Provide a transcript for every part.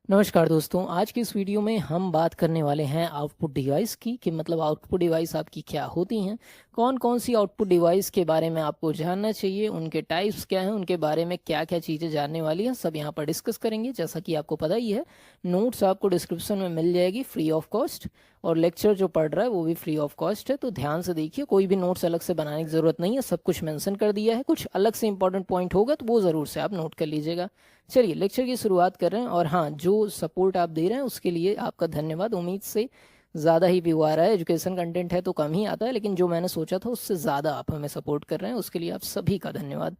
नमस्कार दोस्तों, आज की इस वीडियो में हम बात करने वाले हैं आउटपुट डिवाइस की कि मतलब आउटपुट डिवाइस आपकी क्या होती हैं, कौन कौन सी आउटपुट डिवाइस के बारे में आपको जानना चाहिए, उनके टाइप्स क्या हैं, उनके बारे में क्या क्या चीज़ें जानने वाली हैं, सब यहाँ पर डिस्कस करेंगे। जैसा कि आपको पता ही है, नोट्स आपको डिस्क्रिप्शन में मिल जाएगी फ्री ऑफ कॉस्ट, और लेक्चर जो पढ़ रहा है वो भी फ्री ऑफ कॉस्ट है। तो ध्यान से देखिए, कोई भी नोट्स अलग से बनाने की ज़रूरत नहीं है, सब कुछ मेंशन कर दिया है। कुछ अलग से इंपॉर्टेंट पॉइंट होगा तो वो ज़रूर से आप नोट कर लीजिएगा। चलिए लेक्चर की शुरुआत कर रहे हैं। और हाँ, जो सपोर्ट आप दे रहे हैं उसके लिए आपका धन्यवाद। उम्मीद से ज़्यादा ही व्यू आ रहा है, एजुकेशन कंटेंट है तो कम ही आता है, लेकिन जो मैंने सोचा था उससे ज़्यादा आप हमें सपोर्ट कर रहे हैं, उसके लिए आप सभी का धन्यवाद।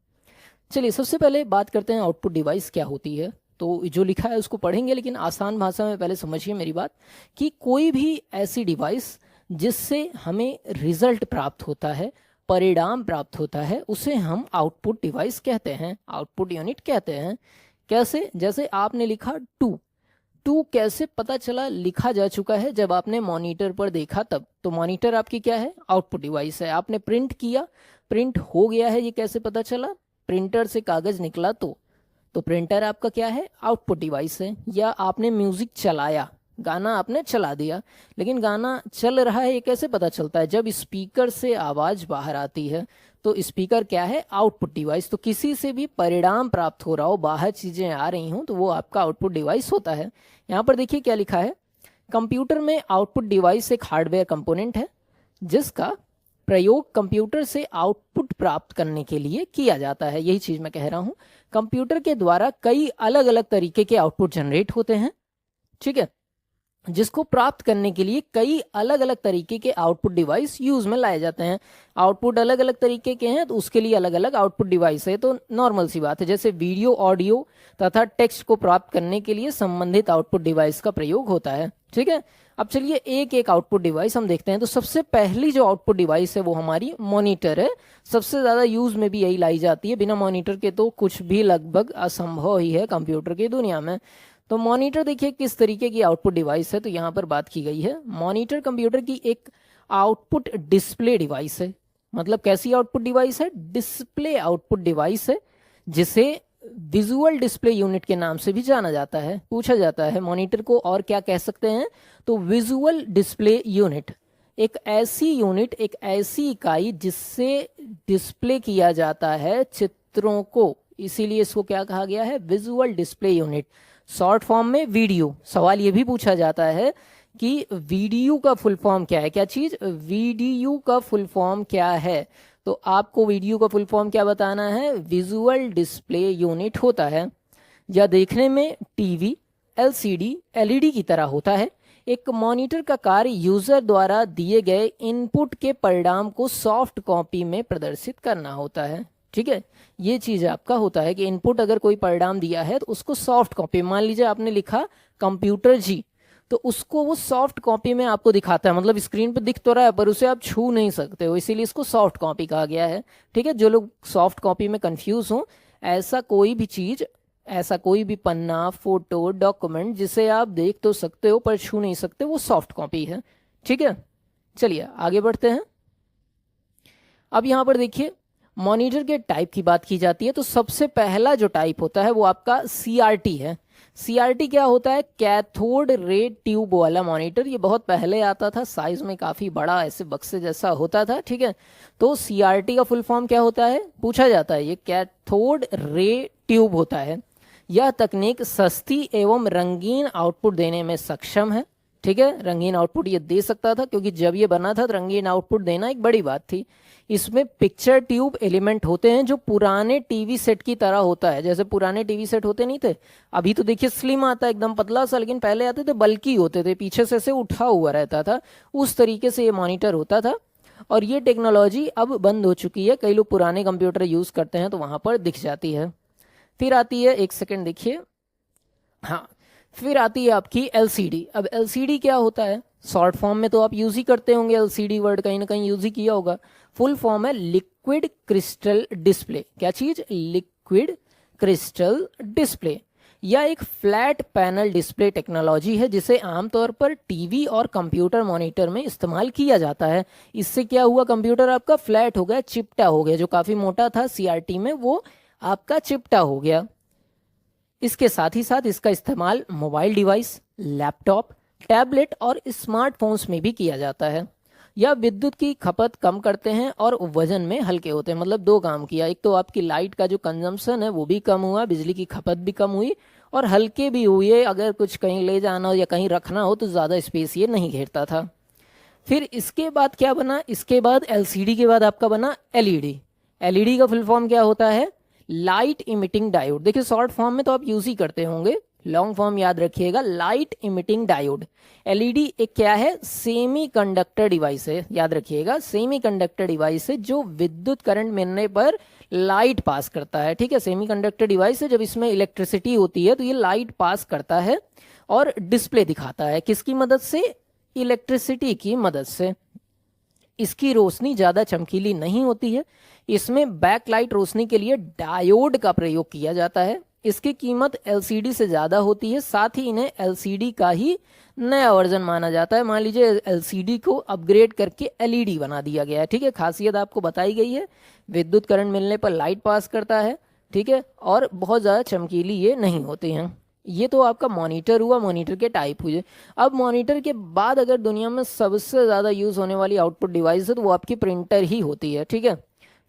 चलिए सबसे पहले बात करते हैं आउटपुट डिवाइस क्या होती है। तो जो लिखा है उसको पढ़ेंगे, लेकिन आसान भाषा में पहले समझिए मेरी बात कि कोई भी ऐसी डिवाइस जिससे हमें रिजल्ट प्राप्त होता है, परिणाम प्राप्त होता है, उसे हम आउटपुट डिवाइस कहते हैं, आउटपुट यूनिट कहते हैं। कैसे? जैसे आपने लिखा टू, टू कैसे पता चला लिखा जा चुका है? जब आपने मॉनिटर पर देखा तब। तो मॉनिटर आपकी क्या है? आउटपुट डिवाइस है। आपने प्रिंट किया, प्रिंट हो गया है, ये कैसे पता चला? प्रिंटर से कागज निकला तो प्रिंटर आपका क्या है? आउटपुट डिवाइस है। या आपने म्यूजिक चलाया, गाना आपने चला दिया, लेकिन गाना चल रहा है ये कैसे पता चलता है? जब स्पीकर से आवाज बाहर आती है तो स्पीकर क्या है? Output device. तो किसी से भी परिणाम प्राप्त हो रहा हो, बाहर चीजें आ रही हों, तो वो आपका आउटपुट डिवाइस होता है। यहाँ पर देखिए क्या लिखा है, कंप्यूटर में आउटपुट डिवाइस एक हार्डवेयर कंपोनेंट है जिसका प्रयोग कंप्यूटर से आउटपुट प्राप्त करने के लिए किया जाता है। यही चीज मैं कह रहा हूं, कंप्यूटर के द्वारा कई अलग अलग तरीके के आउटपुट जनरेट होते हैं, ठीक है, जिसको प्राप्त करने के लिए कई अलग अलग तरीके के आउटपुट डिवाइस यूज में लाए जाते हैं। आउटपुट अलग अलग तरीके के हैं तो उसके लिए अलग अलग आउटपुट डिवाइस है, तो नॉर्मल सी बात है। जैसे वीडियो, ऑडियो तथा टेक्स्ट को प्राप्त करने के लिए संबंधित आउटपुट डिवाइस का प्रयोग होता है, ठीक है। अब चलिए एक एक आउटपुट डिवाइस हम देखते हैं। तो सबसे पहली जो आउटपुट डिवाइस है वो हमारी मॉनिटर है। सबसे ज्यादा यूज में भी यही लाई जाती है, बिना मॉनिटर के तो कुछ भी लगभग असंभव ही है कंप्यूटर की दुनिया में। तो मॉनिटर देखिए किस तरीके की आउटपुट डिवाइस है, तो यहाँ पर बात की गई है, मॉनिटर कंप्यूटर की एक आउटपुट डिस्प्ले डिवाइस है। मतलब कैसी आउटपुट डिवाइस है? डिस्प्ले आउटपुट डिवाइस है, जिसे विजुअल डिस्प्ले यूनिट के नाम से भी जाना जाता है। पूछा जाता है मॉनिटर को और क्या कह सकते हैं, तो विजुअल डिस्प्ले यूनिट, एक ऐसी यूनिट, एक ऐसी इकाई जिससे डिस्प्ले किया जाता है चित्रों को, इसीलिए इसको क्या कहा गया है? Visual display unit. Short form में वीडियो। सवाल ये भी पूछा जाता है कि वीडियो का फुल फॉर्म क्या है? क्या चीज? वीडियो का फुल फॉर्म क्या है? तो आपको वीडियो का फुल फॉर्म क्या बताना है? विजुअल डिस्प्ले यूनिट होता है। या देखने में टीवी, एलसीडी, एलईडी की तरह होता है। एक मॉनिटर का कार्य यूजर द्वारा दिए गए इनपुट के परिणाम को सॉफ्ट कॉपी में प्रदर्शित करना होता है, ठीक है। ये चीज आपका होता है कि इनपुट अगर कोई परिणाम दिया है तो उसको सॉफ्ट कॉपी, मान लीजिए आपने लिखा कंप्यूटर जी, तो उसको वो सॉफ्ट कॉपी में आपको दिखाता है। मतलब स्क्रीन पे दिख तो रहा है पर उसे आप छू नहीं सकते हो, इसीलिए इसको सॉफ्ट कॉपी कहा गया है, ठीक है। जो लोग सॉफ्ट कॉपी में कंफ्यूज हो, ऐसा कोई भी चीज, ऐसा कोई भी पन्ना, फोटो, डॉक्यूमेंट जिसे आप देख तो सकते हो पर छू नहीं सकते, वो सॉफ्ट कॉपी है, ठीक है। चलिए आगे बढ़ते हैं। अब यहां पर देखिए मॉनिटर के टाइप की बात की जाती है, तो सबसे पहला जो टाइप होता है वो आपका सीआरटी है। सीआरटी क्या होता है? कैथोड रे ट्यूब वाला मॉनिटर। ये बहुत पहले आता था, साइज में काफी बड़ा, ऐसे बक्से जैसा होता था, ठीक है। तो सीआरटी का फुल फॉर्म क्या होता है पूछा जाता है? ये कैथोड रे ट्यूब होता है। यह तकनीक सस्ती एवं रंगीन आउटपुट देने में सक्षम है, ठीक है। रंगीन आउटपुट ये दे सकता था, क्योंकि जब ये बना था तो रंगीन आउटपुट देना एक बड़ी बात थी। इसमें पिक्चर ट्यूब एलिमेंट होते हैं जो पुराने टीवी सेट की तरह होता है। जैसे पुराने टीवी सेट होते नहीं थे, अभी तो देखिए स्लिम आता है एकदम पतला सा, लेकिन पहले आते थे बल्कि होते थे, पीछे से उठा हुआ रहता था, उस तरीके से ये मॉनिटर होता था। और ये टेक्नोलॉजी अब बंद हो चुकी है, कई लोग पुराने कंप्यूटर यूज करते हैं तो वहां पर दिख जाती है। फिर आती है, एक सेकेंड देखिए, हाँ, फिर आती है आपकी एलसीडी। अब एलसीडी क्या होता है? शॉर्ट फॉर्म में तो आप यूज ही करते होंगे, एलसीडी वर्ड कहीं ना कहीं यूज ही किया होगा। फुल फॉर्म है लिक्विड क्रिस्टल डिस्प्ले। क्या चीज? Liquid crystal display. यह एक फ्लैट पैनल डिस्प्ले टेक्नोलॉजी है जिसे आमतौर पर टीवी और कंप्यूटर मॉनिटर में इस्तेमाल किया जाता है। इससे क्या हुआ? कंप्यूटर आपका फ्लैट हो गया, चिपटा हो गया, जो काफी मोटा था सीआरटी में वो आपका चिपटा हो गया। इसके साथ ही साथ इसका इस्तेमाल मोबाइल डिवाइस, लैपटॉप, टैबलेट और स्मार्टफोन्स में भी किया जाता है। यह विद्युत की खपत कम करते हैं और वजन में हल्के होते हैं। मतलब दो काम किया, एक तो आपकी लाइट का जो कंजम्पशन है वो भी कम हुआ, बिजली की खपत भी कम हुई और हल्के भी हुए। अगर कुछ कहीं ले जाना हो या कहीं रखना हो तो ज़्यादा स्पेस ये नहीं घेरता था। फिर इसके बाद क्या बना, इसके बाद एलसीडी के बाद आपका बना एलईडी। एलईडी का फुल फॉर्म क्या होता है, लाइट इमिटिंग डायोड। देखिए शॉर्ट फॉर्म में तो आप यूज ही करते होंगे, लॉन्ग फॉर्म याद रखिएगा, लाइट इमिटिंग डायोड। एलईडी एक क्या है, सेमी कंडक्टर डिवाइस है, याद रखिएगा, सेमी कंडक्टर डिवाइस है जो विद्युत करंट मिलने पर लाइट पास करता है। ठीक है, सेमी कंडक्टर डिवाइस है, जब इसमें इलेक्ट्रिसिटी होती है तो ये लाइट पास करता है और डिस्प्ले दिखाता है। किसकी मदद से, इलेक्ट्रिसिटी की मदद से। इसकी रोशनी ज़्यादा चमकीली नहीं होती है। इसमें बैकलाइट रोशनी के लिए डायोड का प्रयोग किया जाता है। इसकी कीमत एलसीडी से ज़्यादा होती है, साथ ही इन्हें एलसीडी का ही नया वर्जन माना जाता है। मान लीजिए एलसीडी को अपग्रेड करके एलईडी बना दिया गया है। ठीक है, खासियत आपको बताई गई है, विद्युत करंट मिलने पर लाइट पास करता है। ठीक है, और बहुत ज़्यादा चमकीली ये नहीं होते हैं। ये तो आपका मॉनिटर हुआ, मॉनिटर के टाइप हुए। अब मॉनिटर के बाद अगर दुनिया में सबसे ज़्यादा यूज़ होने वाली आउटपुट डिवाइस है तो वो आपकी प्रिंटर ही होती है। ठीक है,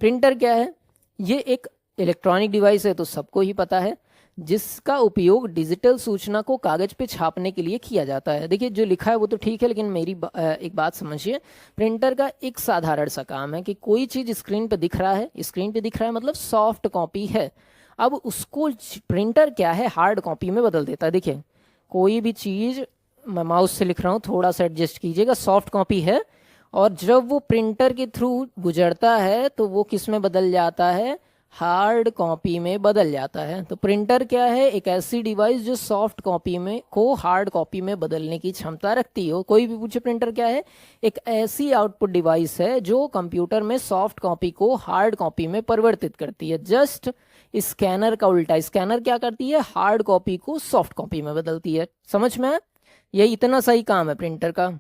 प्रिंटर क्या है, ये एक इलेक्ट्रॉनिक डिवाइस है, तो सबको ही पता है, जिसका उपयोग डिजिटल सूचना को कागज पे छापने के लिए किया जाता है। देखिए जो लिखा है वो तो ठीक है, लेकिन मेरी एक बात समझिए, प्रिंटर का एक साधारण सा काम है कि कोई चीज़ स्क्रीन पे दिख रहा है, स्क्रीन पे दिख रहा है मतलब सॉफ्ट कॉपी है, अब उसको प्रिंटर क्या है, हार्ड कॉपी में बदल देता है। देखिए कोई भी चीज़, मैं माउस से लिख रहा हूँ, थोड़ा सा एडजस्ट कीजिएगा, सॉफ्ट कॉपी है और जब वो प्रिंटर के थ्रू गुजरता है तो वो किस में बदल जाता है, हार्ड कॉपी में बदल जाता है। तो प्रिंटर क्या है, एक ऐसी डिवाइस जो सॉफ्ट कॉपी में को हार्ड कॉपी में बदलने की क्षमता रखती हो। कोई भी पूछे प्रिंटर क्या है, एक ऐसी आउटपुट डिवाइस है जो कंप्यूटर में सॉफ्ट कॉपी को हार्ड कॉपी में परिवर्तित करती है। जस्ट स्कैनर का उल्टा, स्कैनर क्या करती है, हार्ड कॉपी को सॉफ्ट कॉपी में बदलती है। समझ में, ये इतना सही काम है प्रिंटर का।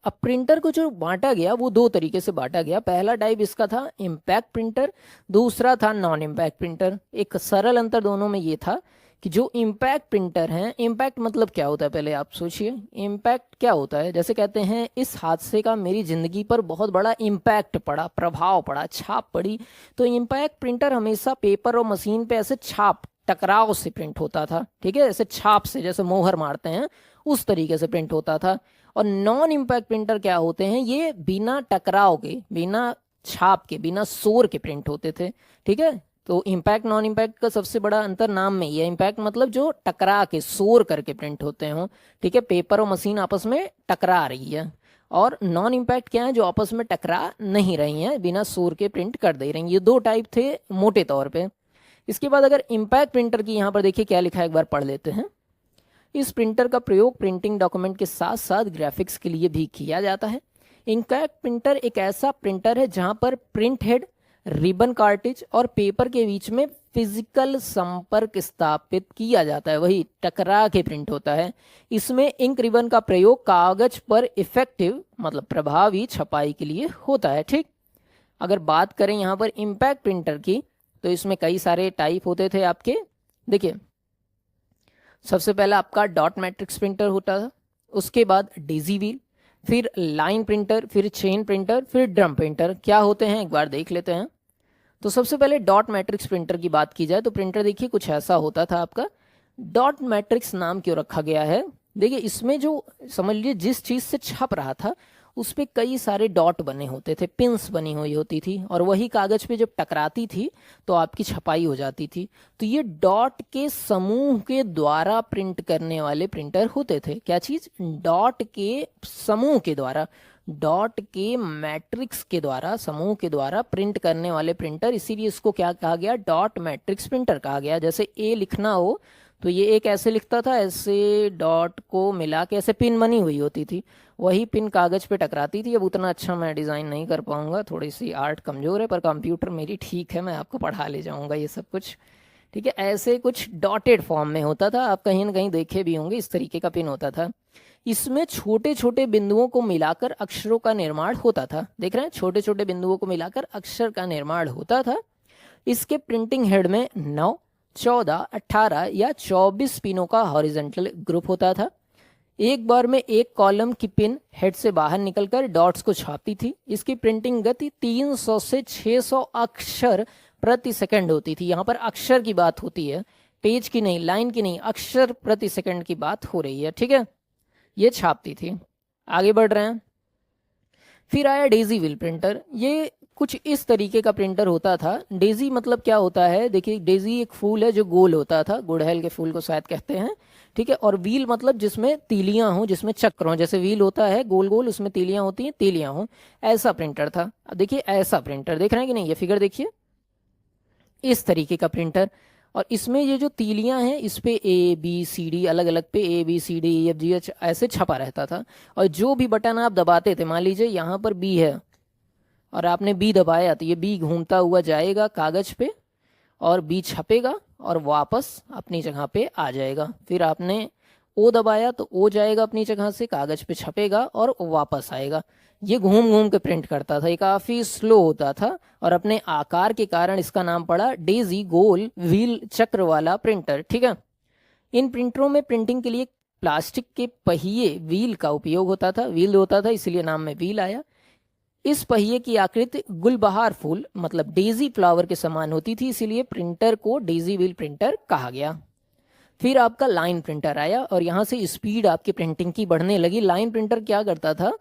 अब प्रिंटर को जो बांटा गया वो दो तरीके से बांटा गया। पहला टाइप इसका था इम्पैक्ट प्रिंटर, दूसरा था नॉन इम्पैक्ट प्रिंटर। एक सरल अंतर दोनों में ये था कि जो इम्पैक्ट प्रिंटर हैं, इम्पैक्ट मतलब क्या होता है, पहले आप सोचिए इम्पैक्ट क्या होता है। जैसे कहते हैं इस हादसे का मेरी जिंदगी पर बहुत बड़ा इम्पैक्ट पड़ा, प्रभाव पड़ा, छाप पड़ी। तो इम्पैक्ट प्रिंटर हमेशा पेपर और मशीन पे ऐसे छाप, टकराव से प्रिंट होता था। ठीक है, ऐसे छाप से, जैसे मोहर मारते हैं उस तरीके से प्रिंट होता था। और नॉन इम्पैक्ट प्रिंटर क्या होते हैं, ये बिना टकराव के, बिना छाप के, बिना शोर के प्रिंट होते थे। ठीक है, तो इम्पैक्ट नॉन इम्पैक्ट का सबसे बड़ा अंतर नाम में ही है। इम्पैक्ट मतलब जो टकरा के, शोर करके प्रिंट होते हो। ठीक है, पेपर और मशीन आपस में टकरा रही है। और नॉन इम्पैक्ट क्या है, जो आपस में टकरा नहीं रही हैं, बिना शोर के प्रिंट कर दे रही हैं। ये दो टाइप थे मोटे तौर पे। इसके बाद अगर इम्पैक्ट प्रिंटर की यहाँ पर देखिए क्या लिखा है, एक बार पढ़ लेते हैं। इस प्रिंटर का प्रयोग प्रिंटिंग डॉक्यूमेंट के साथ साथ ग्राफिक्स के लिए भी किया जाता है। इम्पैक्ट प्रिंटर एक ऐसा प्रिंटर है जहां पर प्रिंट हेड, रिबन कार्टिज और पेपर के बीच में फिजिकल संपर्क स्थापित किया जाता है, वही टकरा के प्रिंट होता है। इसमें इंक रिबन का प्रयोग कागज पर इफेक्टिव मतलब प्रभावी छपाई के लिए होता है। ठीक, अगर बात करें यहाँ पर इम्पैक्ट प्रिंटर की तो इसमें कई सारे टाइप होते थे आपके। देखिए सबसे पहला आपका डॉट मैट्रिक्स प्रिंटर होता था, उसके बाद डेजी व्हील, फिर लाइन प्रिंटर, फिर चेन प्रिंटर, फिर ड्रम प्रिंटर। क्या होते हैं एक बार देख लेते हैं। तो सबसे पहले डॉट मैट्रिक्स प्रिंटर की बात की जाए तो प्रिंटर देखिए कुछ ऐसा होता था आपका। डॉट मैट्रिक्स नाम क्यों रखा गया है, देखिए इसमें जो समझ लीजिए जिस चीज़ से छप रहा था उस पर कई सारे डॉट बने होते थे, पिंस बनी हुई होती थी, और वही कागज पे जब टकराती थी तो आपकी छपाई हो जाती थी। तो ये डॉट के समूह के द्वारा प्रिंट करने वाले प्रिंटर होते थे। क्या चीज़, डॉट के समूह के द्वारा, डॉट के मैट्रिक्स के द्वारा, समूह के द्वारा प्रिंट करने वाले प्रिंटर, इसीलिए इसको क्या कहा गया, डॉट मैट्रिक्स प्रिंटर कहा गया। जैसे ए लिखना हो तो ये एक ऐसे लिखता था, ऐसे डॉट को मिला के ऐसे पिन बनी हुई होती थी, वही पिन कागज पे टकराती थी। अब उतना अच्छा मैं डिज़ाइन नहीं कर पाऊंगा, थोड़ी सी आर्ट कमज़ोर है, पर कंप्यूटर मेरी ठीक है, मैं आपको पढ़ा ले जाऊंगा ये सब कुछ। ठीक है, ऐसे कुछ डॉटेड फॉर्म में होता था, आप कहीं ना कहीं देखे भी होंगे, इस तरीके का पिन होता था। इसमें छोटे छोटे बिंदुओं को मिलाकर अक्षरों का निर्माण होता था। देख रहे हैं, छोटे छोटे बिंदुओं को मिलाकर अक्षर का निर्माण होता था। इसके प्रिंटिंग हेड में 9, 14, 18 या 24 पिनों का हॉरिजॉन्टल ग्रुप होता था। एक बार में एक कॉलम की पिन हेड से बाहर निकलकर डॉट्स को छापती थी। इसकी प्रिंटिंग गति 300 से 600 अक्षर प्रति सेकंड होती थी। यहाँ पर अक्षर की बात होती है, पेज की नहीं, लाइन की नहीं, अक्षर प्रति सेकंड की बात हो रही है, ठीक है। ये छापती थी। आगे बढ़ रहे हैं। फिर आया डेजी व्हील प्रिंटर। ये कुछ इस तरीके का प्रिंटर होता था। डेजी मतलब क्या होता है, देखिए डेजी एक फूल है जो गोल होता था, गुड़हल के फूल को शायद कहते हैं, ठीक है। और व्हील मतलब जिसमें तीलियां हों, जिसमें चक्र हों, जैसे व्हील होता है गोल गोल, उसमें तीलियां होती हैं, तीलियां हों, ऐसा प्रिंटर था। अब देखिए ऐसा प्रिंटर देख रहे हैं कि नहीं, ये फिगर देखिए, इस तरीके का प्रिंटर। और इसमें ये जो तीलियां हैं इस पे ABCD अलग अलग पे ABCDEFGH ऐसे छपा रहता था। और जो भी बटन आप दबाते थे, मान लीजिए यहाँ पर B है और आपने B दबाया तो ये B घूमता हुआ जाएगा कागज पे और B छपेगा और वापस अपनी जगह पे आ जाएगा। फिर आपने O दबाया तो O जाएगा अपनी जगह से, कागज पे छपेगा और वापस आएगा। ये घूम घूम के प्रिंट करता था, ये काफ़ी स्लो होता था और अपने आकार के कारण इसका नाम पड़ा डेजी गोल व्हील चक्र वाला प्रिंटर, ठीक है। इन प्रिंटरों में प्रिंटिंग के लिए प्लास्टिक के पहिए व्हील का उपयोग होता था, व्हील होता था इसीलिए नाम में व्हील आया। इस पहिए की आकृति गुलबहार फूल मतलब डेजी फ्लावर के समान होती थी, इसीलिए प्रिंटर को डेजी व्हील प्रिंटर कहा गया। फिर आपका लाइन प्रिंटर आया और यहाँ से स्पीड आपकी प्रिंटिंग की बढ़ने लगी। लाइन प्रिंटर क्या करता था,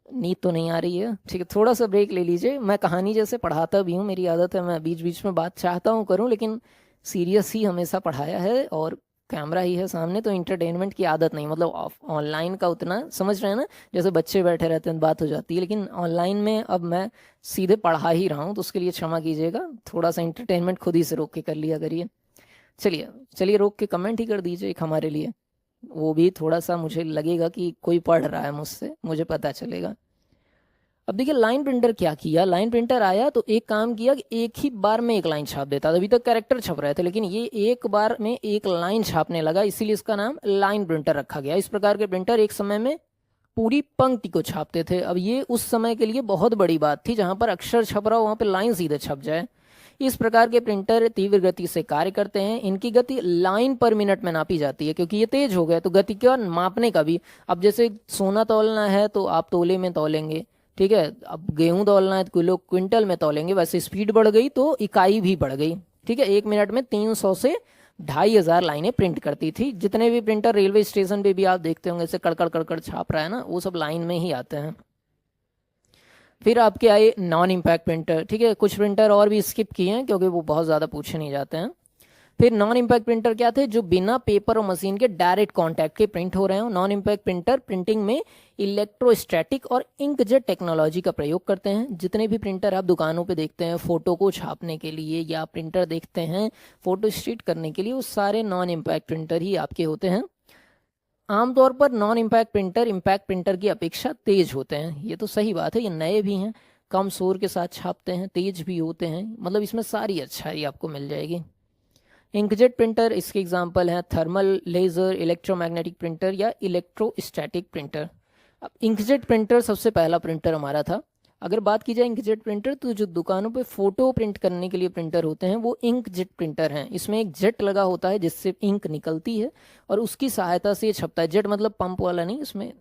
नींद तो नहीं आ रही है, ठीक है, थोड़ा सा ब्रेक ले लीजिए। मैं कहानी जैसे पढ़ाता भी हूँ, मेरी आदत है, मैं बीच बीच में बात चाहता हूँ करूँ, लेकिन सीरियस ही हमेशा पढ़ाया है और कैमरा ही है सामने, तो इंटरटेनमेंट की आदत नहीं, मतलब ऑनलाइन का उतना समझ रहे हैं ना, जैसे बच्चे बैठे रहते हैं बात हो जाती है, लेकिन ऑनलाइन में अब मैं सीधे पढ़ा ही रहा हूँ, तो उसके लिए क्षमा कीजिएगा। थोड़ा सा इंटरटेनमेंट खुद ही से रोक के कर लिया करिए। चलिए चलिए रोक के कमेंट ही कर दीजिए एक हमारे लिए, वो भी थोड़ा सा मुझे लगेगा कि कोई पढ़ रहा है मुझसे, मुझे पता चलेगा। अब देखिए लाइन प्रिंटर क्या किया, लाइन प्रिंटर आया तो एक काम किया कि एक ही बार में एक लाइन छाप देता था। अभी तक कैरेक्टर छप रहे थे, लेकिन ये एक बार में एक लाइन छापने लगा, इसीलिए इसका नाम लाइन प्रिंटर रखा गया। इस प्रकार के प्रिंटर एक समय में पूरी पंक्ति को छापते थे। अब ये उस समय के लिए बहुत बड़ी बात थी, जहां पर अक्षर छप रहा हो वहां पर लाइन सीधे छप जाए। इस प्रकार के प्रिंटर तीव्र गति से कार्य करते हैं। इनकी गति लाइन पर मिनट में नापी जाती है, क्योंकि ये तेज हो गए तो गति का मापने का भी, अब जैसे सोना तौलना है तो आप तोले में तौलेंगे, ठीक है। अब गेहूं तौलना है तो किलो क्विंटल में तौलेंगे। वैसे स्पीड बढ़ गई तो इकाई भी बढ़ गई, ठीक है। एक मिनट में 300 से 2500 लाइनें प्रिंट करती थी। जितने भी प्रिंटर रेलवे स्टेशन पे भी आप देखते होंगे ऐसे कड़कड़ कड़कड़ छाप रहा है ना, वो सब लाइन में ही आते हैं। फिर आपके आए नॉन इम्पैक्ट प्रिंटर, ठीक है। कुछ प्रिंटर और भी स्किप किए हैं क्योंकि वो बहुत ज़्यादा पूछे नहीं जाते हैं। फिर नॉन इम्पैक्ट प्रिंटर क्या थे, जो बिना पेपर और मशीन के डायरेक्ट कांटेक्ट के प्रिंट हो रहे हो। नॉन इम्पैक्ट प्रिंटर प्रिंटिंग में इलेक्ट्रोस्टैटिक और इंकजेट टेक्नोलॉजी का प्रयोग करते हैं। जितने भी प्रिंटर आप दुकानों पे देखते हैं फोटो को छापने के लिए, या प्रिंटर देखते हैं फोटो स्ट्रीट करने के लिए, वो सारे नॉन इम्पैक्ट प्रिंटर ही आपके होते हैं। आमतौर पर non impact printer impact printer की अपेक्षा तेज होते हैं। ये तो सही बात है, ये नए भी हैं, कम शोर के साथ छापते हैं, तेज भी होते हैं, मतलब इसमें सारी अच्छाई आपको मिल जाएगी। इंकजेट प्रिंटर इसके एग्जांपल हैं थर्मल, लेज़र, इलेक्ट्रोमैग्नेटिक प्रिंटर या इलेक्ट्रोस्टैटिक प्रिंटर। अब इंकजेट प्रिंटर सबसे पहला प्रिंटर हमारा था। अगर बात की जाए इंकजेट प्रिंटर, तो जो दुकानों पे फोटो प्रिंट करने के लिए प्रिंटर होते हैं वो इंकजेट प्रिंटर हैं। इसमें एक जेट लगा होता है जिससे इंक निकलती है और उसकी सहायता से ये छपता है। जेट मतलब पंप वाला नहीं, इसमें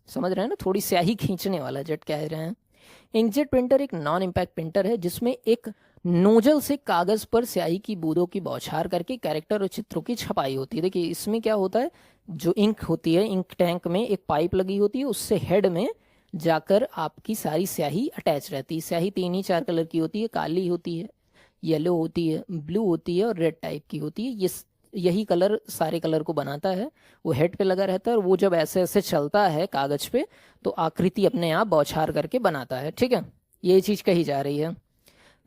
समझ रहे हैं ना, थोड़ी स्याही खींचने वाला जेट कह रहे हैं। इंकजेट प्रिंटर एक नॉन इम्पैक्ट प्रिंटर है जिसमें एक नोजल से कागज पर स्याही की बूंदों की बौछार करके कैरेक्टर और चित्रों की छपाई होती है। देखिए इसमें क्या होता है, जो इंक होती है, इंक टैंक में एक पाइप लगी होती है, उससे हेड में जाकर आपकी सारी स्याही अटैच रहती है। स्याही 3 ही 4 कलर की होती है, काली होती है, येलो होती है, ब्लू होती है और रेड टाइप की होती है। यही कलर सारे कलर को बनाता है। वो हेड पे लगा रहता है और वो जब ऐसे ऐसे चलता है कागज पे तो आकृति अपने आप बौछार करके बनाता है, ठीक है। ये चीज़ कही जा रही है।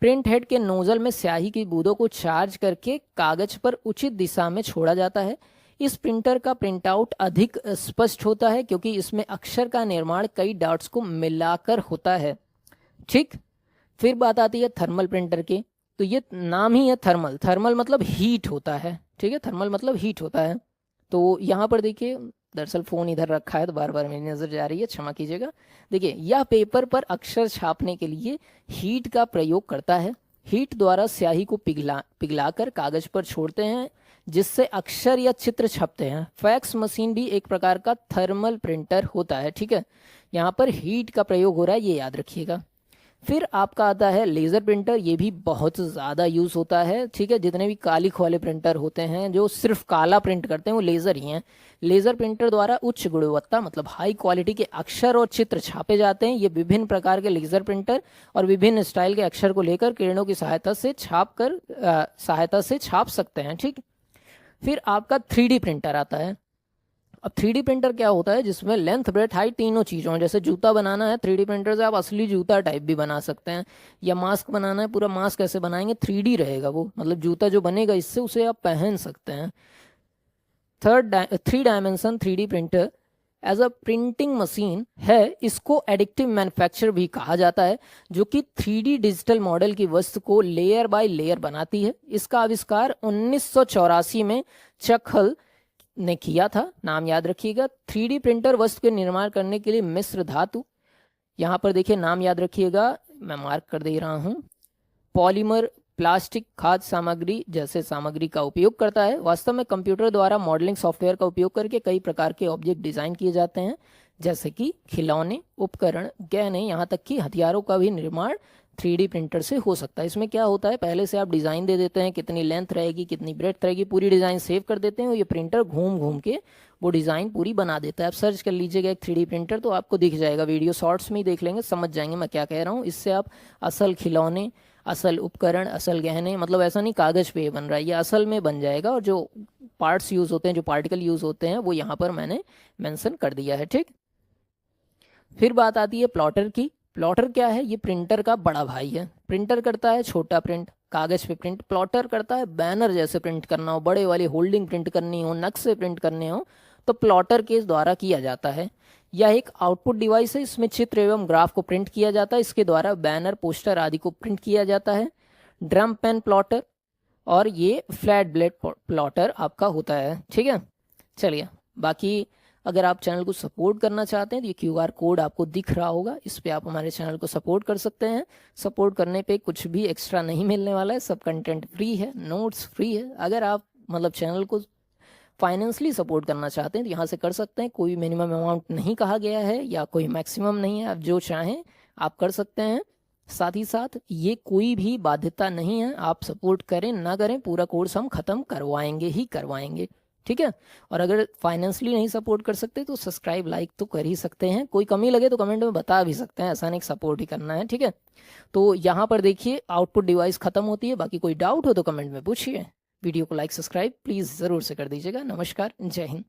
प्रिंट हेड के नोजल में स्याही की बूंदों को चार्ज करके कागज पर उचित दिशा में छोड़ा जाता है। इस प्रिंटर का प्रिंटआउट अधिक स्पष्ट होता है क्योंकि इसमें अक्षर का निर्माण कई डॉट्स को मिलाकर होता है, ठीक। फिर बात आती है थर्मल प्रिंटर की। तो ये नाम ही है थर्मल, थर्मल मतलब हीट होता है, ठीक है, थर्मल मतलब हीट होता है। तो यहाँ पर देखिए, दरअसल फ़ोन इधर रखा है तो बार बार मेरी नज़र जा रही है, क्षमा कीजिएगा। देखिए यह पेपर पर अक्षर छापने के लिए हीट का प्रयोग करता है। हीट द्वारा स्याही को पिघलाकर कागज पर छोड़ते हैं जिससे अक्षर या चित्र छपते हैं। फैक्स मशीन भी एक प्रकार का थर्मल प्रिंटर होता है। ठीक है, यहाँ पर हीट का प्रयोग हो रहा है, ये याद रखिएगा। फिर आपका आता है लेज़र प्रिंटर, ये भी बहुत ज़्यादा यूज़ होता है। ठीक है, जितने भी कालिख वाले प्रिंटर होते हैं जो सिर्फ काला प्रिंट करते हैं वो लेज़र ही हैं। लेज़र प्रिंटर द्वारा उच्च गुणवत्ता मतलब हाई क्वालिटी के अक्षर और चित्र छापे जाते हैं। ये विभिन्न प्रकार के लेज़र प्रिंटर और विभिन्न स्टाइल के अक्षर को लेकर किरणों की सहायता से छाप सकते हैं। ठीक, फिर आपका 3D प्रिंटर आता है। अब 3D प्रिंटर क्या होता है, जिसमें लेंथ ब्रेथ हाइट तीनों चीज़ों हैं। जैसे जूता बनाना है 3D प्रिंटर से आप असली जूता टाइप भी बना सकते हैं, या मास्क बनाना है, पूरा मास्क कैसे बनाएंगे 3D रहेगा वो, मतलब जूता जो बनेगा इससे उसे आप पहन सकते हैं। 3 dimension 3D printer as a printing machine है। इसको एडिटिव मैन्युफैक्चर भी कहा जाता है, जो कि 3D डिजिटल मॉडल की वस्तु को लेयर बाय लेयर बनाती है। इसका आविष्कार 1984 में चक हल ने किया था, नाम याद रखिएगा। 3D प्रिंटर वस्तु के निर्माण करने के लिए मिश्र धातु, यहाँ पर देखिए नाम याद रखिएगा, मैं मार्क कर दे रहा हूँ, पॉलीमर, प्लास्टिक, खाद्य सामग्री जैसे सामग्री का उपयोग करता है। वास्तव में कंप्यूटर द्वारा मॉडलिंग सॉफ्टवेयर का उपयोग करके कई प्रकार के ऑब्जेक्ट डिजाइन किए जाते हैं, जैसे कि खिलौने, उपकरण, गहने, यहाँ तक कि हथियारों का भी निर्माण 3D प्रिंटर से हो सकता है। इसमें क्या होता है, पहले से आप डिज़ाइन दे देते हैं, कितनी लेंथ रहेगी, कितनी ब्रेड्थ रहेगी, पूरी डिज़ाइन सेव कर देते हैं और ये प्रिंटर घूम घूम के वो डिज़ाइन पूरी बना देता है। आप सर्च कर लीजिएगा एक 3D प्रिंटर तो आपको दिख जाएगा, वीडियो शॉर्ट्स में ही देख लेंगे, समझ जाएंगे मैं क्या कह रहा हूँ। इससे आप असल खिलौने, असल उपकरण, असल गहने, मतलब ऐसा नहीं कागज़ पे बन रहा है, ये असल में बन जाएगा। और जो पार्ट्स यूज़ होते हैं, जो पार्टिकल यूज़ होते हैं, वो यहाँ पर मैंने मेंशन कर दिया है। ठीक, फिर बात आती है प्लॉटर की। प्लॉटर क्या है, ये प्रिंटर का बड़ा भाई है। प्रिंटर करता है छोटा प्रिंट, कागज पे प्रिंट। प्लॉटर करता है बैनर जैसे प्रिंट करना हो, बड़े वाली होल्डिंग प्रिंट करनी हो, नक्शे प्रिंट करने हो, तो प्लॉटर के द्वारा किया जाता है। यह एक आउटपुट डिवाइस है, इसमें चित्र एवं ग्राफ को प्रिंट किया जाता है। इसके द्वारा बैनर, पोस्टर आदि को प्रिंट किया जाता है। ड्रम पेन प्लॉटर और ये फ्लैट ब्लेड प्लॉटर आपका होता है। ठीक है, चलिए बाकी अगर आप चैनल को सपोर्ट करना चाहते हैं तो ये QR कोड आपको दिख रहा होगा, इस पे आप हमारे चैनल को सपोर्ट कर सकते हैं। सपोर्ट करने पे कुछ भी एक्स्ट्रा नहीं मिलने वाला है, सब कंटेंट फ्री है, नोट्स फ्री है। अगर आप मतलब चैनल को फाइनेंशली सपोर्ट करना चाहते हैं तो यहाँ से कर सकते हैं। कोई मिनिमम अमाउंट नहीं कहा गया है या कोई मैक्सिमम नहीं है, आप जो चाहें आप कर सकते हैं। साथ ही साथ ये कोई भी बाध्यता नहीं है, आप सपोर्ट करें ना करें, पूरा कोर्स हम ख़त्म करवाएंगे ही करवाएंगे। ठीक है, और अगर फाइनेंशियली नहीं सपोर्ट कर सकते तो सब्सक्राइब लाइक तो कर ही सकते हैं, कोई कमी लगे तो कमेंट में बता भी सकते हैं, ऐसा नहीं सपोर्ट ही करना है। ठीक है, तो यहाँ पर देखिए आउटपुट डिवाइस खत्म होती है। बाकी कोई डाउट हो तो कमेंट में पूछिए। वीडियो को लाइक सब्सक्राइब प्लीज़ ज़रूर से कर दीजिएगा। नमस्कार, जय हिंद।